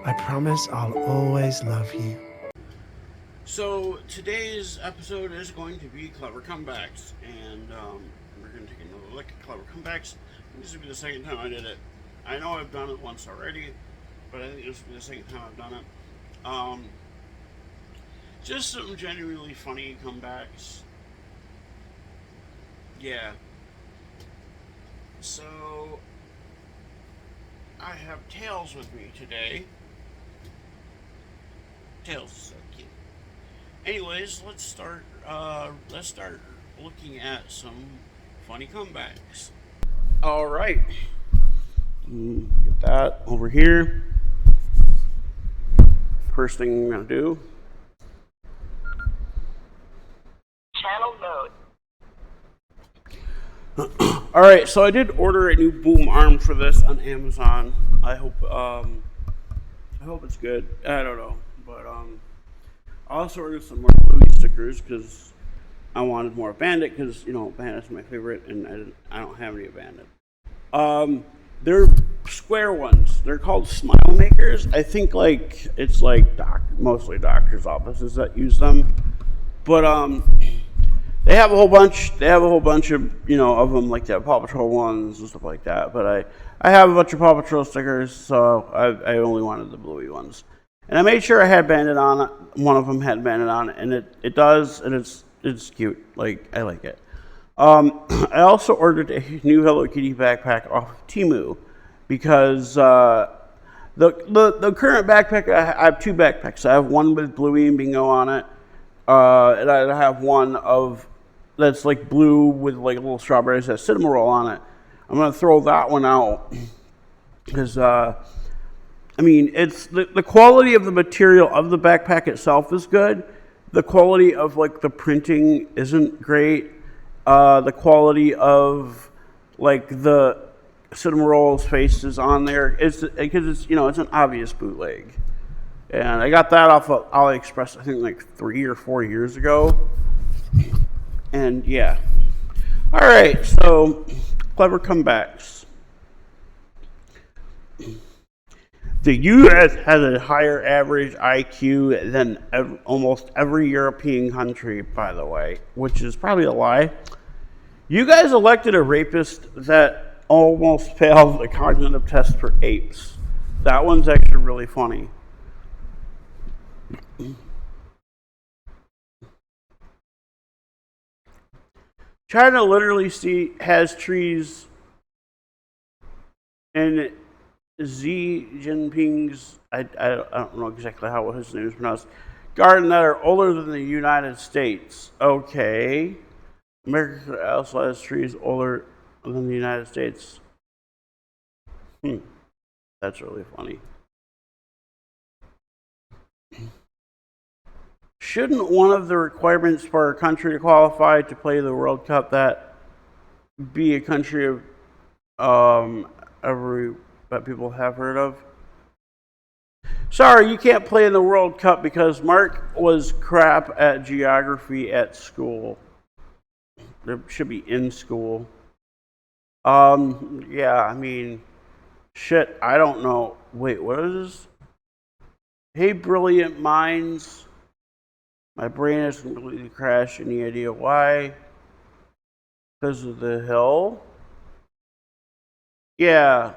I promise I'll always love you. So today's episode is going to be Clever Comebacks, and we're going to take another look at Clever Comebacks. This will be the second time I did it. I know I've done it once already, but I think this will be the second time I've done it. Um, just some genuinely funny comebacks. Yeah. So I have Tails with me today. Tails is so cute. Anyways, let's start. Let's start looking at some funny comebacks. All right, get that over here. First thing I'm gonna do. Channel mode. All right, so I did order a new boom arm for this on Amazon. I hope it's good. I don't know, but I also ordered some more Bluey stickers because I wanted more of Bandit because, Bandit's my favorite and I don't have any of Bandit. They're square ones. They're called Smile Makers. I think it's mostly doctor's offices that use them. But they have a whole bunch of, of them, like the Paw Patrol ones and stuff like that. But I have a bunch of Paw Patrol stickers, so I only wanted the Bluey ones. And I made sure I had Bandit on it. One of them had Bandit on it, and it does, and it's cute. I like it. I also ordered a new Hello Kitty backpack off of Temu because the current backpack, I have two backpacks. I have one with Bluey and Bingo on it, and I have one that's like blue with like little strawberries that cinnamon roll on it. I'm gonna throw that one out because it's the quality of the material of the backpack itself is good. The quality of the printing isn't great. The quality of the cinnamon rolls faces on there is because it's an obvious bootleg. And I got that off of AliExpress I think 3 or 4 years ago. And yeah. All right, so Clever Comebacks. The U.S. has a higher average IQ than almost every European country, by the way, which is probably a lie. You guys elected a rapist that almost failed the cognitive test for apes. That one's actually really funny. China literally has trees in Xi Jinping's, I don't know exactly how his name is pronounced, garden that are older than the United States. Okay. America also has trees older than the United States. That's really funny. Shouldn't one of the requirements for a country to qualify to play the World Cup that be a country of that people have heard of? Sorry, you can't play in the World Cup because Mark was crap at geography at school. There should be in school. Yeah, shit, I don't know. Wait, what is this? Hey, brilliant minds. My brain has completely crashed. Any idea why? Because of the hill? Yeah.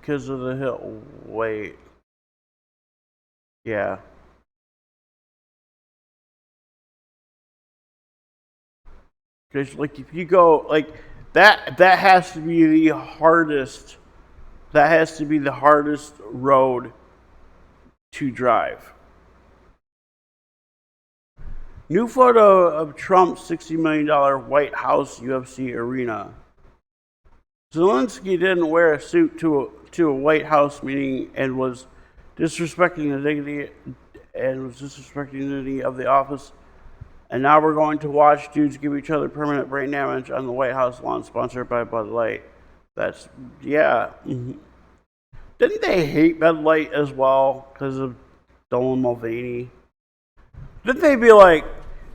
Because of the hill. Wait. Yeah. Because if you go that has to be the hardest. That has to be the hardest road to drive. New photo of Trump's $60 million White House UFC arena. Zelensky didn't wear a suit to a White House meeting and was disrespecting the dignity of the office. And now we're going to watch dudes give each other permanent brain damage on the White House lawn, sponsored by Bud Light. Yeah. Didn't they hate Bud Light as well because of Dolan Mulvaney? Didn't they be like,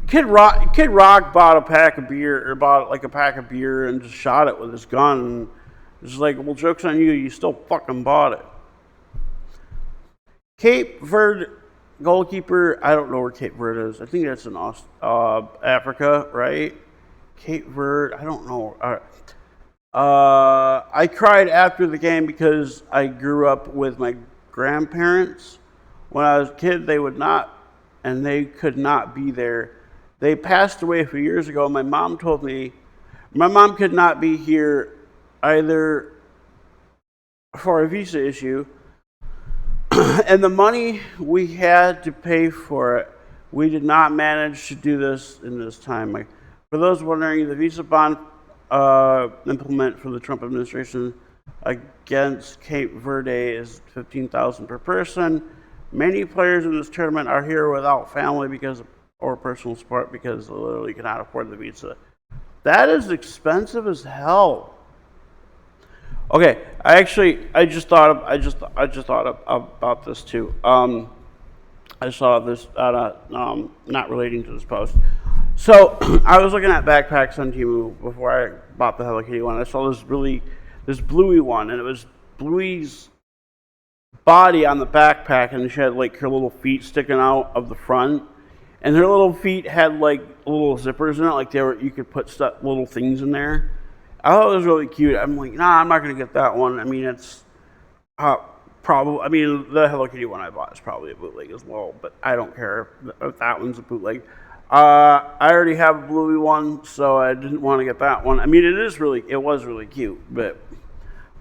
Kid Rock bought a pack of beer, or bought a pack of beer and just shot it with his gun? And it's well, joke's on you, you still fucking bought it. Cape Verde goalkeeper. I don't know where Cape Verde is. I think that's in Africa, right? Cape Verde. I don't know. I cried after the game because I grew up with my grandparents. When I was a kid, they would not, and they could not be there. They passed away a few years ago. My mom told me my mom could not be here either for a visa issue, and the money we had to pay for it, we did not manage to do this in this time. For those wondering, the visa bond implement for the Trump administration against Cape Verde is $15,000 per person. Many players in this tournament are here without family or personal support because they literally cannot afford the visa. That is expensive as hell. Okay, I just thought about this too. I saw this not relating to this post. So I was looking at backpacks on Temu before I bought the Hello Kitty one. I saw this Bluey one, and it was Bluey's body on the backpack, and she had like her little feet sticking out of the front, and her little feet had like little zippers in it, like you could put little things in there. I thought it was really cute. I'm like, nah, I'm not gonna get that one. I mean, it's probably. I mean, the Hello Kitty one I bought is probably a bootleg as well, but I don't care if that one's a bootleg. I already have a Bluey one, so I didn't want to get that one. I mean, it was really cute, but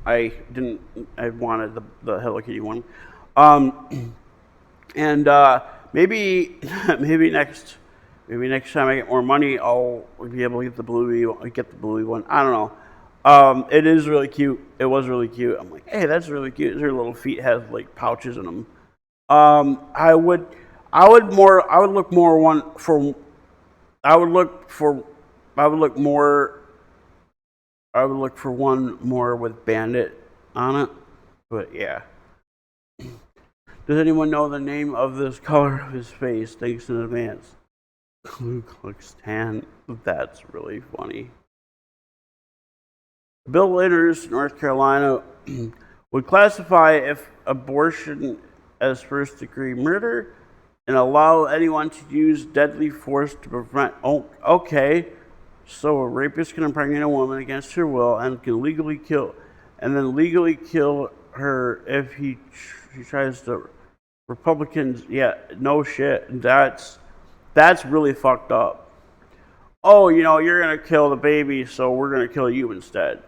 I wanted the Hello Kitty one. And maybe next time I get more money, I'll be able to get the Bluey one. I don't know. It is really cute. It was really cute. I'm like, hey, that's really cute. Her little feet have like pouches in them. I would look for one more with Bandit on it. But yeah. Does anyone know the name of this color of his face? Thanks in advance. Ku Klux Klan. That's really funny. Bill Winters, North Carolina, would classify if abortion as first-degree murder and allow anyone to use deadly force to prevent. Oh, okay. So a rapist can impregnate a woman against her will and can legally kill her if he tries to. Republicans, yeah, no shit. That's really fucked up. Oh, you're gonna kill the baby, so we're gonna kill you instead.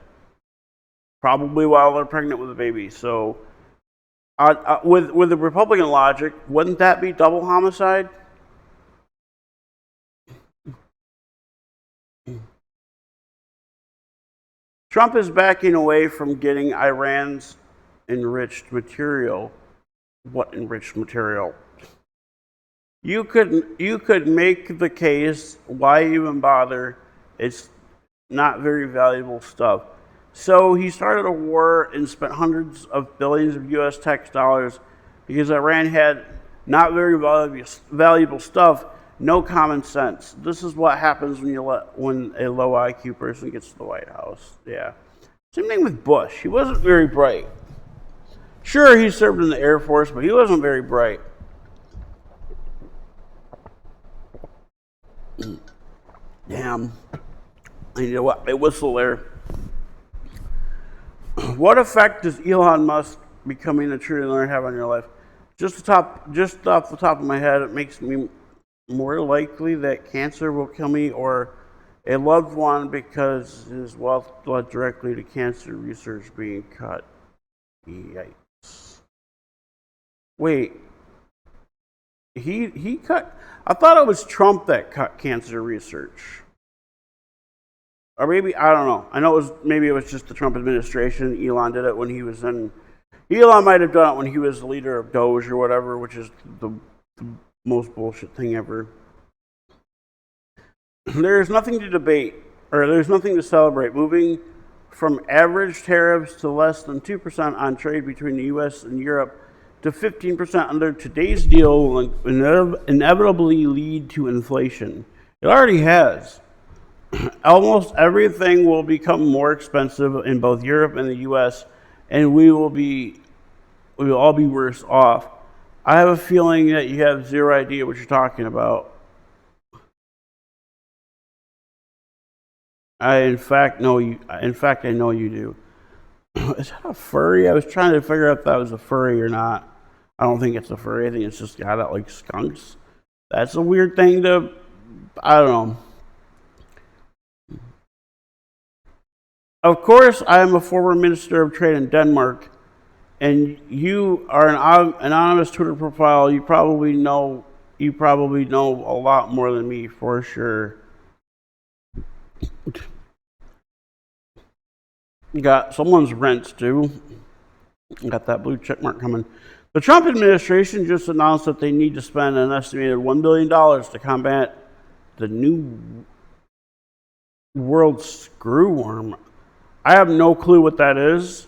Probably while they're pregnant with a baby. So, with the Republican logic, wouldn't that be double homicide? Trump is backing away from getting Iran's enriched material. What enriched material? You could make the case, why even bother? It's not very valuable stuff. So he started a war and spent hundreds of billions of U.S. tax dollars because Iran had not very valuable stuff, no common sense. This is what happens when a low IQ person gets to the White House. Yeah. Same thing with Bush. He wasn't very bright. Sure, he served in the Air Force, but he wasn't very bright. Damn. I need to wet my whistle there. What effect does Elon Musk becoming a trillionaire have on your life? Just off the top of my head, it makes me more likely that cancer will kill me or a loved one because his wealth led directly to cancer research being cut. Yikes. Wait, he cut? I thought it was Trump that cut cancer research, or maybe I don't know. I know it was just the Trump administration. Elon did it when he was in. Elon might have done it when he was the leader of Doge or whatever, which is the most bullshit thing ever. There's nothing to debate, or there's nothing to celebrate. Moving from average tariffs to less than 2% on trade between the U.S. and Europe to 15% under today's deal will inevitably lead to inflation. It already has. Almost everything will become more expensive in both Europe and the U.S., and we will all be worse off. I have a feeling that you have zero idea what you're talking about. In fact, know you. In fact, I know you do. Is that a furry? I was trying to figure out if that was a furry or not. I don't think it's a furry. I think it's just got out like skunks. That's a weird thing to. I don't know. Of course, I am a former Minister of Trade in Denmark, and you are an anonymous Twitter profile. You probably know. You probably know a lot more than me for sure. You got someone's rents due. Got that blue check mark coming. The Trump administration just announced that they need to spend an estimated $1 billion to combat the new world screwworm. I have no clue what that is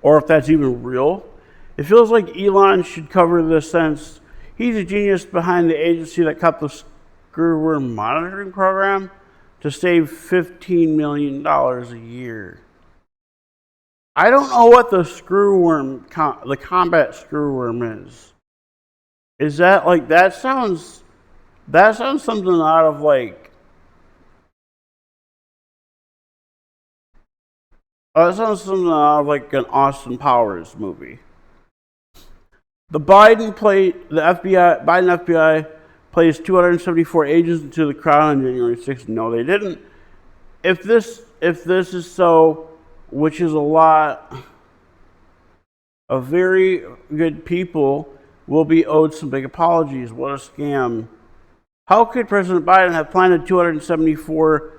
or if that's even real. It feels like Elon should cover this since he's a genius behind the agency that cut the screwworm monitoring program to save $15 million a year. I don't know what the screwworm, the combat screwworm is. Is that like, that sounds something out of like, that sounds something out of like an Austin Powers movie. The Biden FBI placed 274 agents into the crowd on January 6th. No, they didn't. If this is so, which is a lot of very good people will be owed some big apologies. What a scam. How could President Biden have planted 274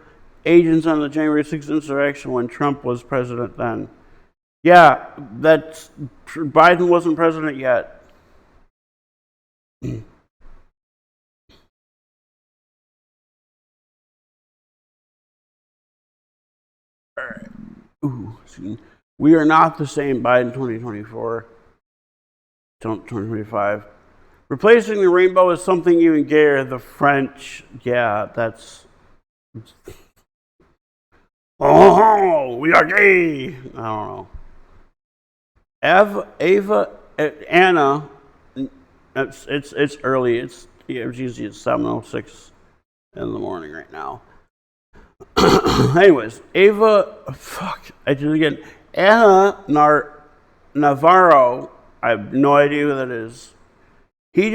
agents on the January 6th insurrection when Trump was president then? Yeah, Biden wasn't president yet. All right. Ooh, see. We are not the same Biden 2024, 2025. Replacing the rainbow is something even gayer. The French, yeah, that's. Oh, we are gay. I don't know. Anna. It's early. It's usually it's 7:06 in the morning right now. Anyways, I did it again. Anna Navarro, I have no idea who that is. He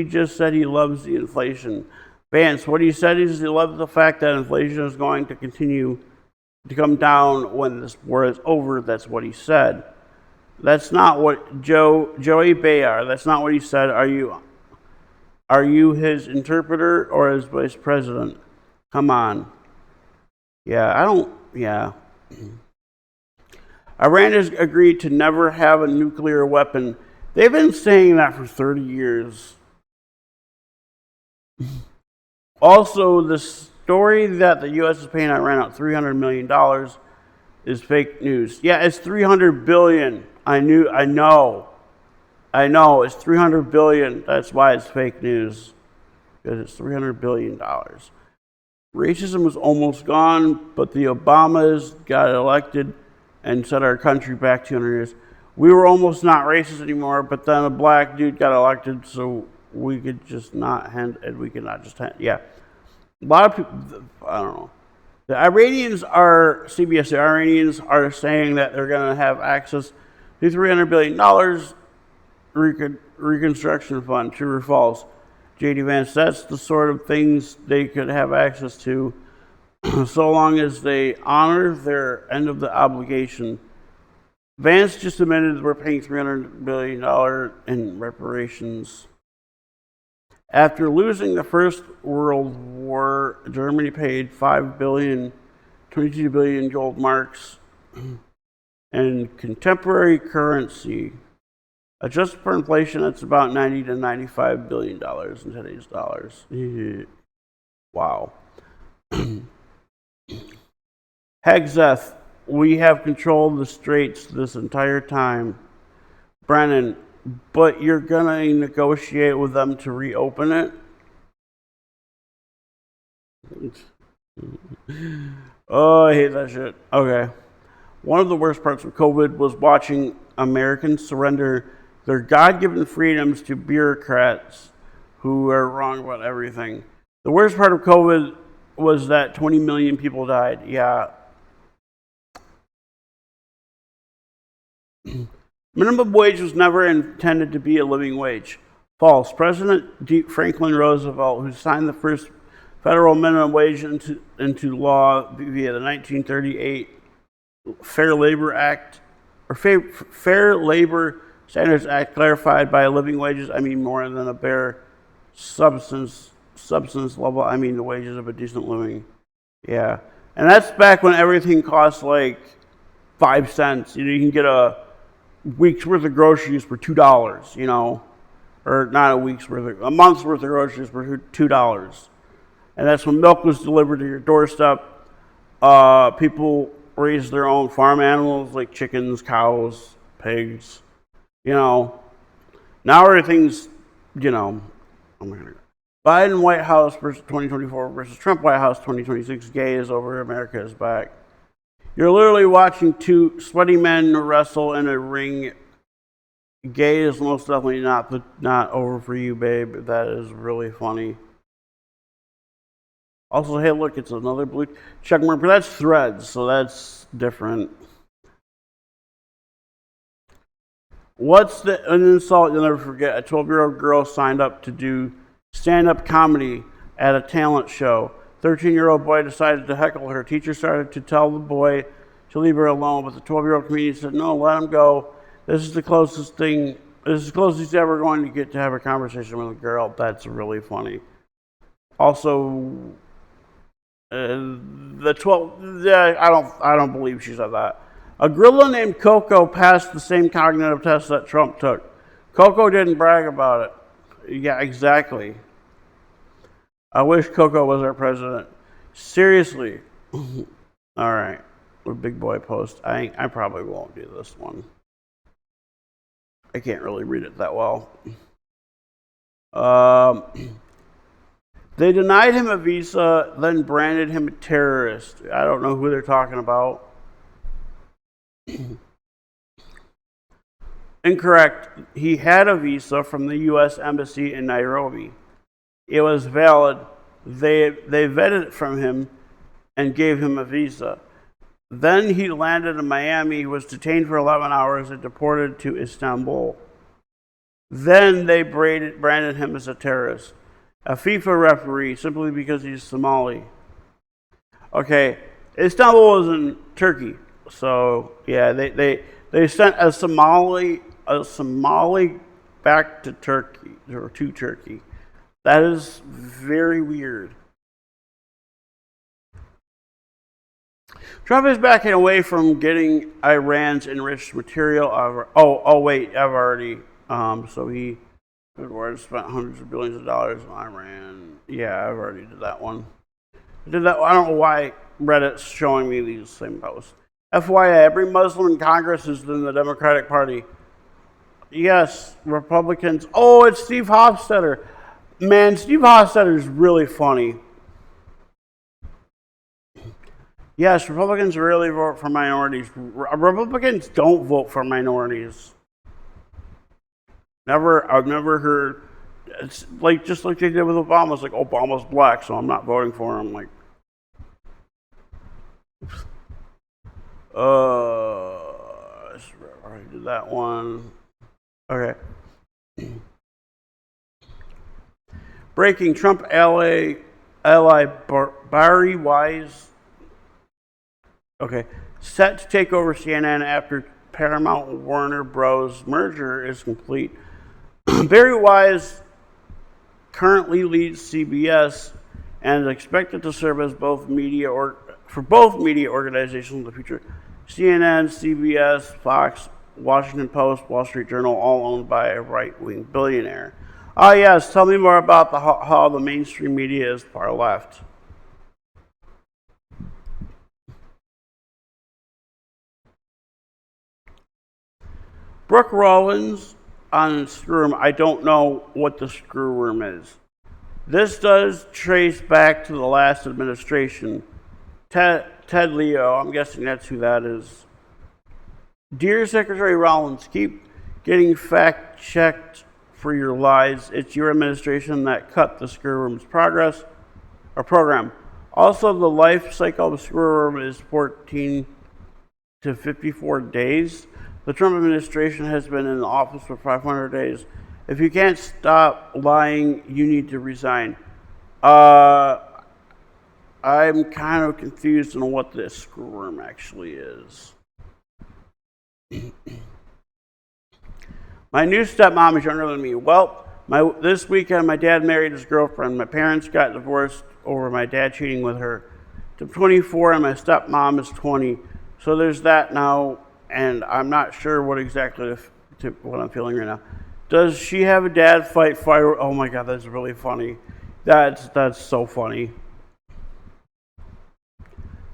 just said he loves the inflation. Vance, what he said is he loves the fact that inflation is going to continue to come down when this war is over. That's what he said. That's not what Joey Bayar, that's not what he said. Are you his interpreter or his vice president? Come on. Yeah. Iran has agreed to never have a nuclear weapon. They've been saying that for 30 years. Also, the story that the U.S. is paying Iran out $300 million is fake news. Yeah, it's $300 billion. I know. It's $300 billion. That's why it's fake news. Because it's $300 billion. Racism was almost gone, but the Obamas got elected and set our country back 200 years. We were almost not racist anymore, but then a black dude got elected, so we could just not yeah. A lot of people, I don't know. The Iranians are, CBS, the Iranians are saying that they're going to have access to $300 billion reconstruction fund. True or false? J.D. Vance, that's the sort of things they could have access to so long as they honor their end of the obligation. Vance just admitted we're paying $300 billion in reparations. After losing the First World War, Germany paid $5 billion, 22 billion gold marks in contemporary currency. Adjusted for inflation, that's about $90 to $95 billion in today's dollars. Wow. Hegzeth, we have controlled the straits this entire time. Brennan, but you're going to negotiate with them to reopen it? Oh, I hate that shit. Okay. One of the worst parts of COVID was watching Americans surrender their God-given freedoms to bureaucrats who are wrong about everything. The worst part of COVID was that 20 million people died. Yeah. Minimum wage was never intended to be a living wage. False. President Franklin Roosevelt, who signed the first federal minimum wage into law via the 1938 Fair Labor Act, or Fair Labor Standards Act, clarified by living wages, I mean more than a bare substance level, I mean the wages of a decent living. Yeah. And that's back when everything cost like 5 cents. You can get a week's worth of groceries for $2, or not a week's worth a month's worth of groceries for $2. And that's when milk was delivered to your doorstep. People raised their own farm animals like chickens, cows, pigs. Now everything's, Biden White House versus 2024 versus Trump White House 2026. Gay is over, America is back. You're literally watching two sweaty men wrestle in a ring. Gay is most definitely not over for you, babe. That is really funny. Also, hey, look, it's another blue check mark, but that's Threads, so that's different. What's an insult you'll never forget? A 12-year-old girl signed up to do stand-up comedy at a talent show. 13-year-old boy decided to heckle her. Teacher started to tell the boy to leave her alone, but the 12-year-old comedian said, "No, let him go. This is the closest he's ever going to get to have a conversation with a girl." That's really funny. Also, I don't believe she said that. A gorilla named Coco passed the same cognitive test that Trump took. Coco didn't brag about it. Yeah, exactly. I wish Coco was our president. Seriously. All right. A big boy post. I probably won't do this one. I can't really read it that well. They denied him a visa, then branded him a terrorist. I don't know who they're talking about. Incorrect. He had a visa from the U.S. Embassy in Nairobi. It was valid. They vetted it from him and gave him a visa. Then he landed in Miami. He was detained for 11 hours and deported to Istanbul. Then they branded him as a terrorist. A FIFA referee simply because he's Somali. Okay, Istanbul is in Turkey. So yeah, they sent a Somali back to Turkey, or to Turkey. That is very weird. Trump is backing away from getting Iran's enriched material. Oh wait, I've already. So he spent hundreds of billions of dollars on Iran. Yeah, I've already did that one. I don't know why Reddit's showing me these same posts. FYI, every Muslim in Congress is in the Democratic Party. Yes, Republicans. Oh, it's Steve Hofstetter. Man, Steve Hofstetter is really funny. Yes, Republicans rarely vote for minorities. Republicans don't vote for minorities. I've never heard. It's like just like they did with Obama. It's like Obama's black, so I'm not voting for him. Like, I already did that one. Okay. Breaking: Trump ally Barry Wise. Okay, set to take over CNN after Paramount Warner Bros. Merger is complete. Barry Wise currently leads CBS and is expected to serve as for both media organizations in the future. CNN, CBS, Fox, Washington Post, Wall Street Journal, all owned by a right-wing billionaire. Yes, tell me more about how the mainstream media is far left. Brooke Rollins on Screw Room. I don't know what the Screw Room is. This does trace back to the last administration. Ted Leo, I'm guessing that's who that is. Dear Secretary Rollins, keep getting fact checked for your lies. It's your administration that cut the screwworm's program. Also, the life cycle of a screwworm is 14 to 54 days. The Trump administration has been in the office for 500 days. If you can't stop lying, you need to resign. I'm kind of confused on what this screwworm actually is. My new stepmom is younger than me. Well, this weekend my dad married his girlfriend. My parents got divorced over my dad cheating with her. I'm 24 and my stepmom is 20. So there's that now, and I'm not sure what exactly what I'm feeling right now. Does she have a dad fight fire? Oh my God, that's really funny. That's so funny.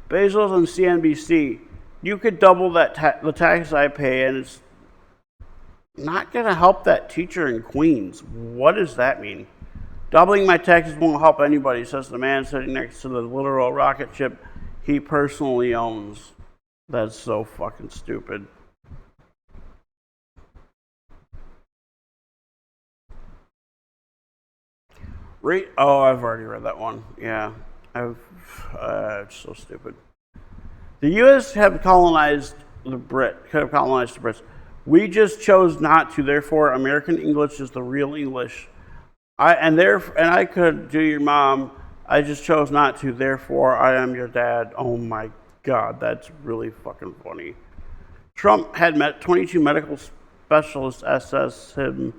Bezos on CNBC. You could double the tax I pay, and it's not going to help that teacher in Queens. What does that mean? Doubling my taxes won't help anybody, says the man sitting next to the literal rocket ship he personally owns. That's so fucking stupid. Oh, I've already read that one. Yeah, it's so stupid. The U.S. could have colonized the Brits. We just chose not to. Therefore, American English is the real English. I could do your mom. I just chose not to. Therefore, I am your dad. Oh my God, that's really fucking funny. Trump had met 22 medical specialists assess him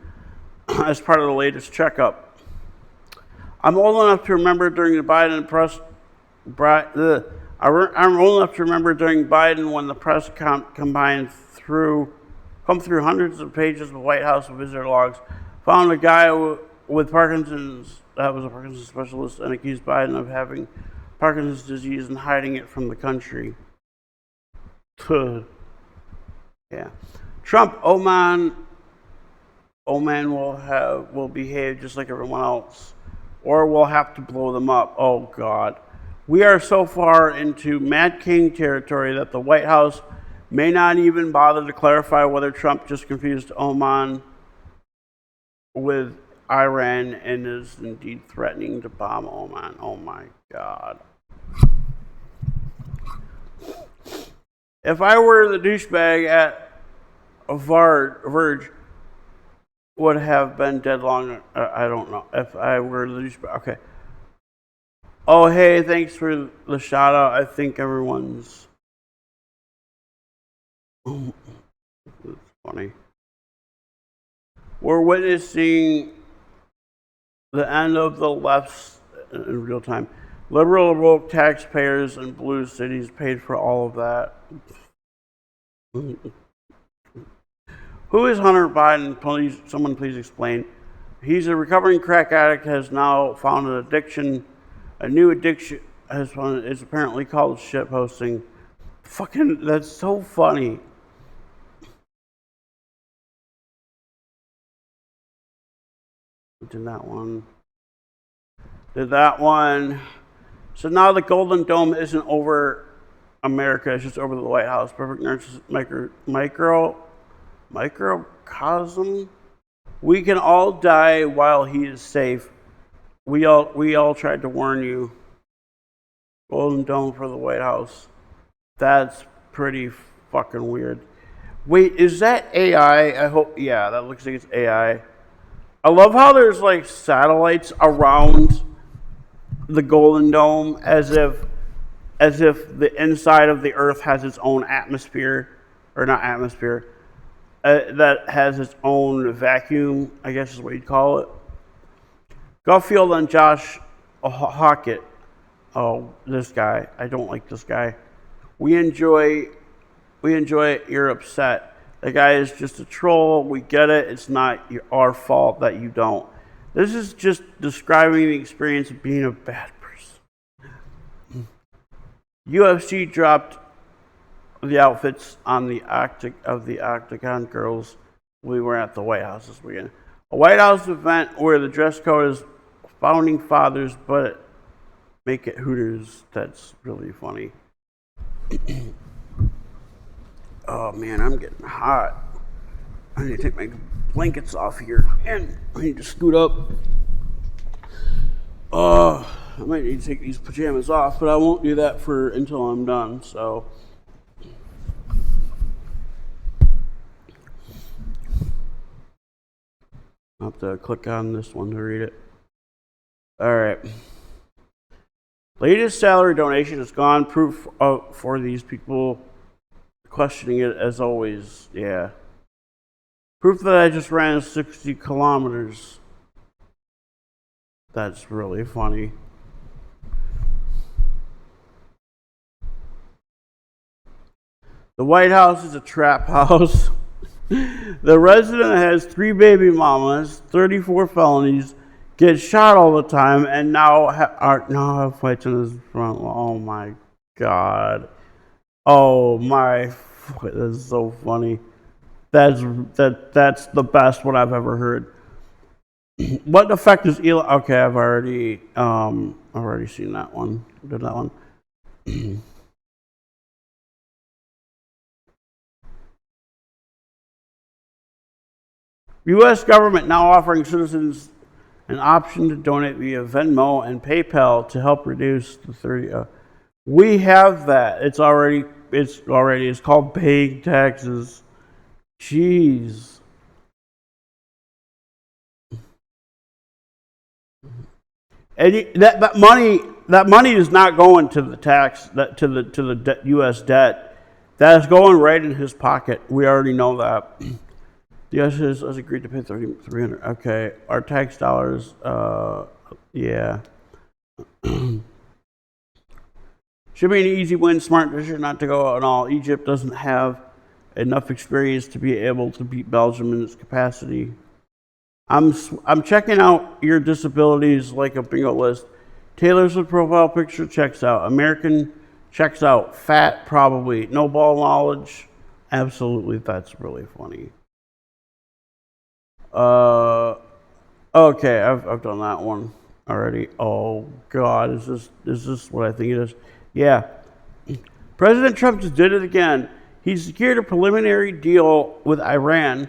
as part of the latest checkup. I'm old enough to remember during the Biden press. I'm old enough to remember during Biden when the press come through hundreds of pages of White House visitor logs, found a guy with Parkinson's that was a Parkinson's specialist and accused Biden of having Parkinson's disease and hiding it from the country. Yeah, Trump, oh man, will behave just like everyone else, or we'll have to blow them up. Oh God. We are so far into Mad King territory that the White House may not even bother to clarify whether Trump just confused Oman with Iran and is indeed threatening to bomb Oman. Oh my God. If I were the douchebag at Verge, would have been dead long. I don't know. If I were the douchebag. Okay. Oh, hey, thanks for the shout out. I think everyone's. Oh, that's funny. We're witnessing the end of the left in real time. Liberal woke taxpayers and blue cities paid for all of that. Who is Hunter Biden? Someone please explain. He's a recovering crack addict, has now found an addiction. A new addiction is apparently called shit posting. Fucking, that's so funny. Did that one. So now the Golden Dome isn't over America, it's just over the White House. Perfect microcosm. We can all die while he is safe. We all tried to warn you. Golden Dome for the White House. That's pretty fucking weird. Wait, is that AI? I hope, yeah, that looks like it's AI. I love how there's like satellites around the Golden Dome as if the inside of the Earth has its own atmosphere, or not atmosphere, that has its own vacuum, I guess is what you'd call it. Guffield and Josh Hawkett. Oh, this guy. I don't like this guy. We enjoy it. You're upset. The guy is just a troll. We get it. It's not our fault that you don't. This is just describing the experience of being a bad person. UFC dropped the outfits on the Octagon girls. We were at the White House this weekend. A White House event where the dress code is founding fathers, but make it Hooters. That's really funny. Oh man, I'm getting hot. I need to take my blankets off here, and I need to scoot up. I might need to take these pajamas off, but I won't do that until I'm done. So. I'll have to click on this one to read it. All right. Latest salary donation has gone. Proof for these people questioning it as always. Yeah. Proof that I just ran 60 kilometers. That's really funny. The White House is a trap house. The resident has 3 baby mamas, 34 felonies, gets shot all the time, and now have fights in his front. Oh my god! Oh my! That's so funny. That's the best one I've ever heard. What effect is Eli? Okay, I've already seen that one. Did that one? U.S. government now offering citizens an option to donate via Venmo and PayPal to help reduce the 30. We have that. It's called paying taxes. Jeez. And that money is not going to the tax to the U.S. debt. That is going right in his pocket. We already know that. The U.S. has agreed to pay $300. Okay, our tax dollars. Yeah. Should be an easy win. Smart decision not to go at all. Egypt doesn't have enough experience to be able to beat Belgium in its capacity. I'm checking out your disabilities like a bingo list. Taylor's profile picture checks out. American checks out. Fat, probably. No ball knowledge. Absolutely, that's really funny. Okay, I've done that one already. Oh God, is this what I think it is? Yeah. President Trump just did it again. He secured a preliminary deal with Iran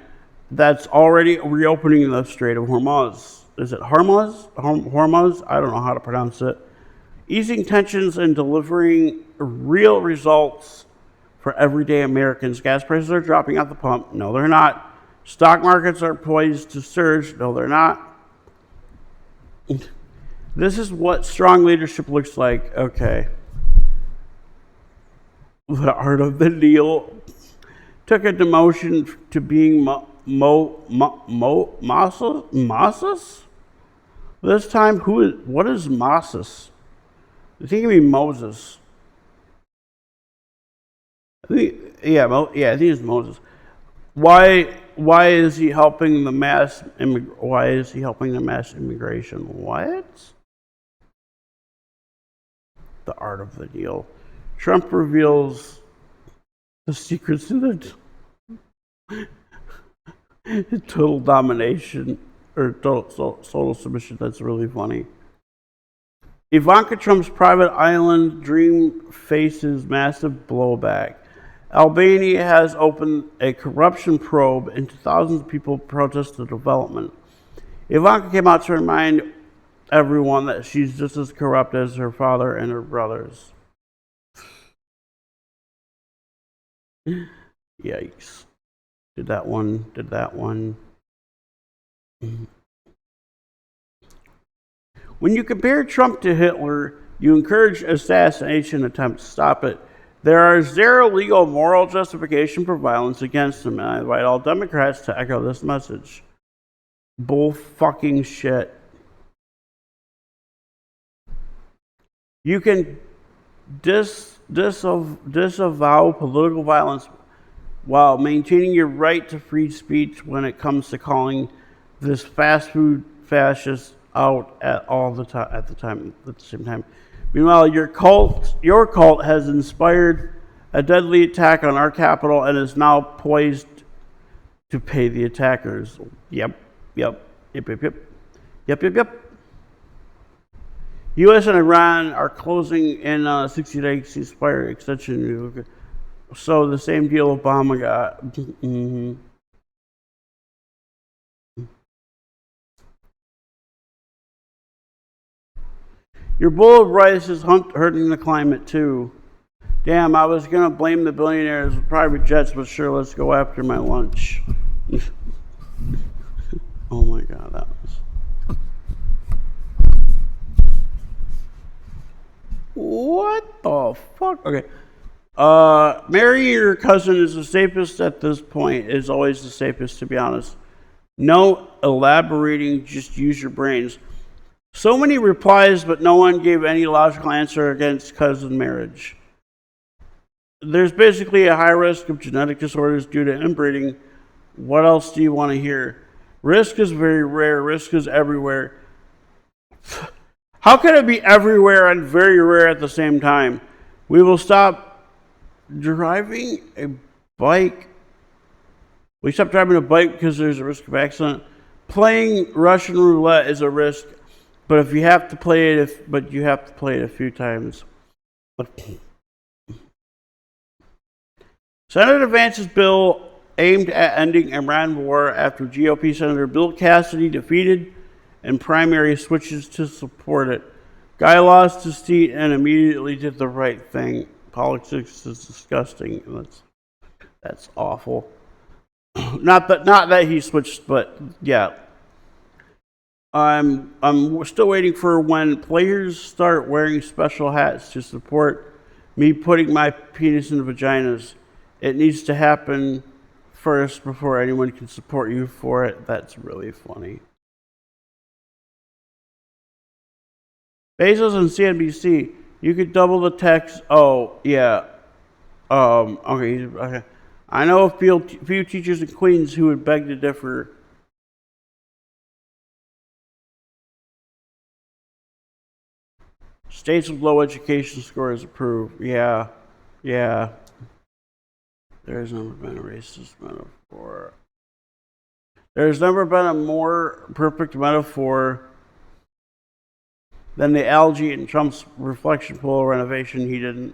that's already reopening the Strait of Hormuz. Is it Hormuz? Hormuz? I don't know how to pronounce it. Easing tensions and delivering real results for everyday Americans. Gas prices are dropping at the pump. No, they're not. Stock markets are poised to surge. No, they're not. This is what strong leadership looks like. Okay. The art of the deal. Took a demotion to being Moses? This time, what is Moses? I think it means Moses. I think it's Moses. Why is he helping the mass immigration? What? The art of the deal. Trump reveals the secrets to the total domination or total submission. That's really funny. Ivanka Trump's private island dream faces massive blowback. Albania has opened a corruption probe into thousands of people protest the development. Ivanka came out to remind everyone that she's just as corrupt as her father and her brothers. Yikes. Did that one. When you compare Trump to Hitler, you encourage assassination attempts. Stop it. There is zero legal moral justification for violence against him, and I invite all Democrats to echo this message. Bull fucking shit. You can disavow political violence while maintaining your right to free speech when it comes to calling this fast food fascist out at the same time. Meanwhile, your cult has inspired a deadly attack on our capital and is now poised to pay the attackers. Yep. U.S. and Iran are closing in on a 60-day ceasefire extension. So the same deal Obama got. Your bowl of rice is hurting the climate too. Damn, I was gonna blame the billionaires with private jets, but sure, let's go after my lunch. Oh my god, that was. What the fuck? Okay. Marrying your cousin is the safest at this point. Is always the safest, to be honest. No elaborating, just use your brains. So many replies, but no one gave any logical answer against cousin marriage. There's basically a high risk of genetic disorders due to inbreeding. What else do you want to hear? Risk is very rare. Risk is everywhere. How can it be everywhere and very rare at the same time? We will stop driving a bike. We stop driving a bike because there's a risk of accident. Playing Russian roulette is a risk, but you have to play it a few times. Senator Vance's bill aimed at ending Iran war after GOP Senator Bill Cassidy defeated and primary switches to support it. Guy lost his seat and immediately did the right thing. Politics is disgusting. That's awful. Not that he switched, but yeah. I'm still waiting for when players start wearing special hats to support me putting my penis in vaginas. It needs to happen first before anyone can support you for it. That's really funny. Bezos and CNBC, you could double the text. Oh, yeah. Okay. I know a few teachers in Queens who would beg to differ. States with low education scores approve. Yeah. There's never been a racist metaphor. There's never been a more perfect metaphor than the algae in Trump's reflection pool renovation. He didn't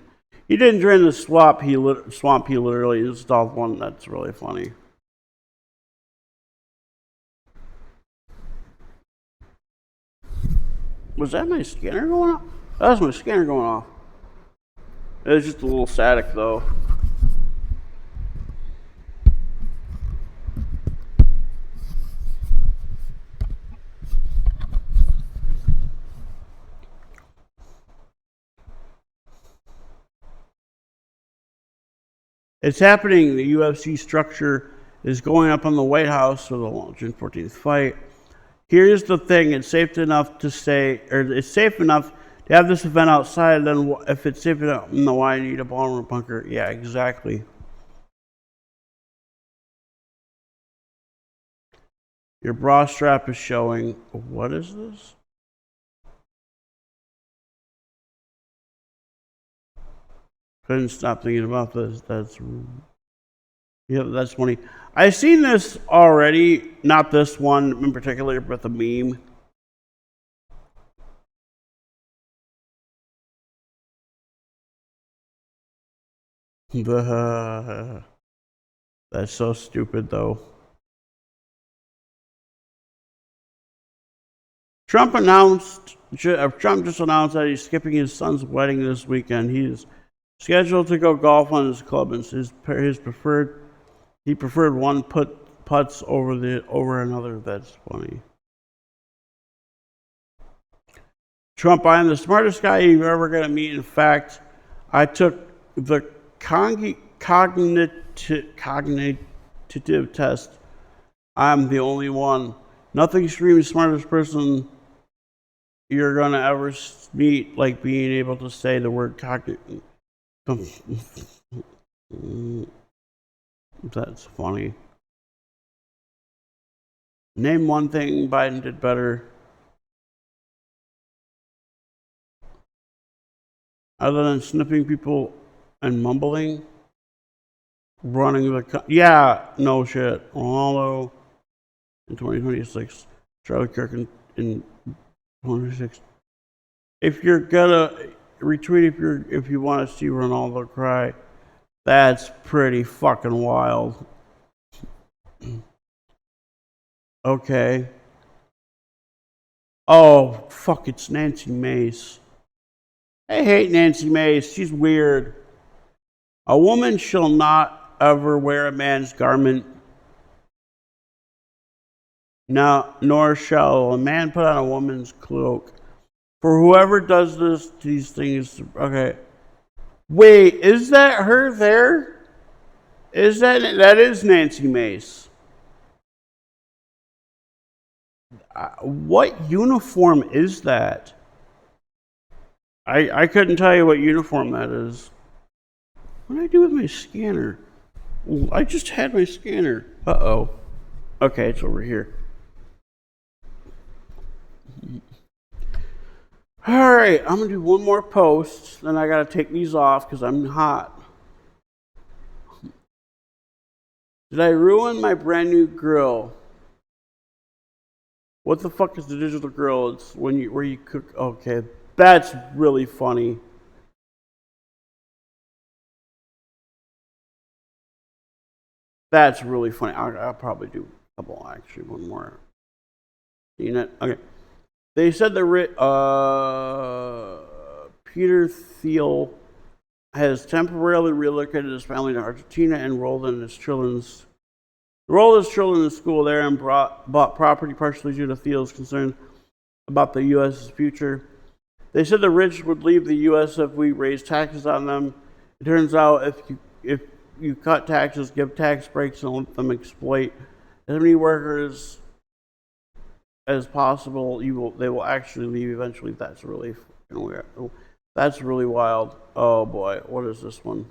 drain the swamp. He literally installed one. That's really funny. Was that my scanner going off? That was my scanner going off. It was just a little static though. It's happening. The UFC structure is going up on the White House for the June 14th fight. Here's the thing: it's safe enough to have this event outside. Then, if it's safe enough, no, why need a ballroom bunker? Yeah, exactly. Your bra strap is showing. What is this? Couldn't stop thinking about this. That's funny. I've seen this already. Not this one in particular, but the meme. That's so stupid, though. Trump just announced that he's skipping his son's wedding this weekend. He's scheduled to go golf on his club, and he preferred one putts over another. That's funny. Trump, I am the smartest guy you're ever going to meet. In fact, I took the cognitive test. I'm the only one. Nothing screams smartest person you're going to ever meet like being able to say the word cognitive. That's funny. Name one thing Biden did better. Other than snipping people and mumbling. Running no shit. Ronaldo in 2026. Charlie Kirk in 2026. If you're gonna retweet, if you want to see Ronaldo cry, that's pretty fucking wild. Okay. Oh fuck! It's Nancy Mace. I hate Nancy Mace. She's weird. A woman shall not ever wear a man's garment. Now, nor shall a man put on a woman's cloak. For whoever does these things, okay. Wait, is that her there? That is Nancy Mace? What uniform is that? I couldn't tell you what uniform that is. What did I do with my scanner? Ooh, I just had my scanner. Uh-oh. Okay, it's over here. All right, I'm going to do one more post. Then I got to take these off because I'm hot. Did I ruin my brand new grill? What the fuck is the digital grill? It's where you cook. Okay, that's really funny. That's really funny. I'll probably do a couple, actually, one more. Seen it? Okay. They said Peter Thiel has temporarily relocated his family to Argentina and enrolled his children in school there and bought property partially due to Thiel's concerns about the U.S.'s future. They said the rich would leave the U.S. if we raise taxes on them. It turns out if you cut taxes, give tax breaks, and let them exploit as many workers as possible, they will actually leave eventually. That's really weird. That's really wild. Oh boy, what is this one?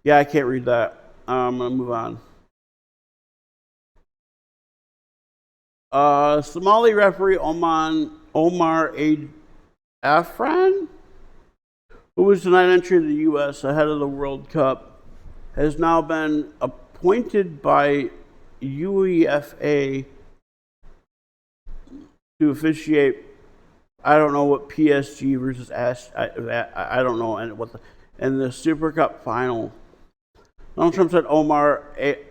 Yeah, I can't read that. I'm gonna move on. Somali referee Omar Afran, who was denied entry to the U.S. ahead of the World Cup, has now been appointed by UEFA to officiate. I don't know what PSG versus I don't know and the Super Cup final. Donald Trump said Omar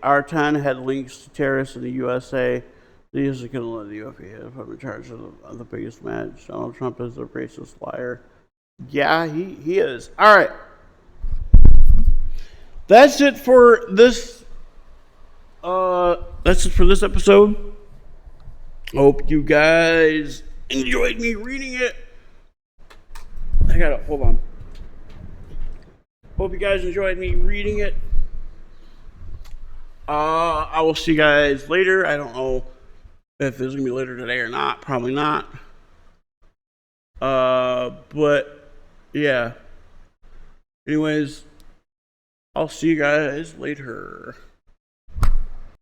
Artan had links to terrorists in the USA. He is going to let the UEFA put him in charge of the biggest match. Donald Trump is a racist liar. Yeah, he is. All right. That's it for this. That's it for this episode. Hope you guys enjoyed me reading it. I gotta hold on. Hope you guys enjoyed me reading it. I will see you guys later. I don't know if it's gonna be later today or not. Probably not. But yeah. Anyways, I'll see you guys later.